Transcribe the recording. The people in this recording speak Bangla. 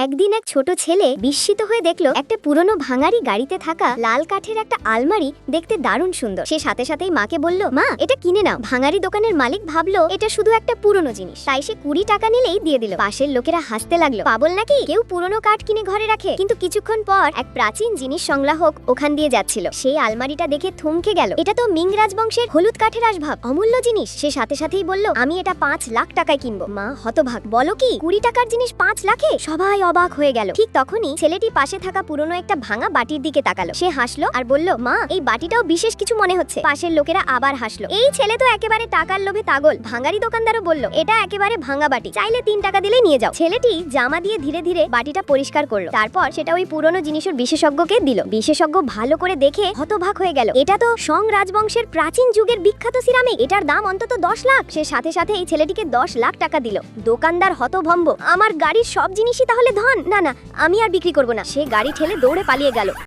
একদিন এক ছোট ছেলে বিস্মিত হয়ে দেখলো একটা পুরনো ভাঙারি গাড়িতে থাকা লাল কাঠের একটা আলমারি দেখতে দারুণ সুন্দর। সে সাথে সাথেই মাকে বলল, মা এটা কিনে নাও। ভাঙারি দোকানের মালিক ভাবলো এটা শুধু একটা পুরনো জিনিস, তাই সে 20 টাকা নিলেই দিয়ে দিল। পাশের লোকেরা হাসতে লাগলো, পাগল নাকি, কেউ পুরনো কাঠ কিনে ঘরে রাখে? কিন্তু কিছুক্ষণ পর এক প্রাচীন জিনিস সংগ্রাহক ওখান দিয়ে যাচ্ছিল। সেই আলমারিটা দেখে থমকে গেল। এটা তো মিং রাজবংশের হলুদ কাঠের আসবাব, অমূল্য জিনিস। সে সাথে সাথেই বলল, আমি এটা 5 লাখ টাকায় কিনবো। মা হতভাগ, বলো কি, 20 টাকার জিনিস 5 লাখে? সবাই অবাক হয়ে গেল। ঠিক তখনই ছেলেটি পাশে থাকা পুরনো একটা ভাঙা বাটির দিকে তাকালো। সে হাসলো আর বলল, মা এই বাটিটাও বিশেষ কিছু মনে হচ্ছে। পাশের লোকেরা আবার হাসলো। এই ছেলে তো একেবারে টাকার লোভে পাগল। ভাঙারি দোকানদারও বলল, এটা একেবারে ভাঙা বাটি, চাইলে 3 টাকা দিলেই নিয়ে যাও। ছেলেটি জামা দিয়ে ধীরে ধীরে বাটিটা পরিষ্কার করলো, তারপর সেটা ওই পুরনো জিনিসের বিশেষজ্ঞকে দিল। বিশেষজ্ঞ ভালো করে দেখে হতবাক হয়ে গেল। এটা তো সং রাজবংশের প্রাচীন যুগের বিখ্যাত সিরামিক, এটার দাম অন্তত 10 লাখ। সে সাথে সাথে এই ছেলেটিকে 10 লাখ টাকা দিল। দোকানদার হতভম্ব, আমার গাড়ির সব জিনিসই তাহলে ধন? না না, আমি আর বিক্রি করব না। সে গাড়ি ঠেলে দৌড়ে পালিয়ে গেল।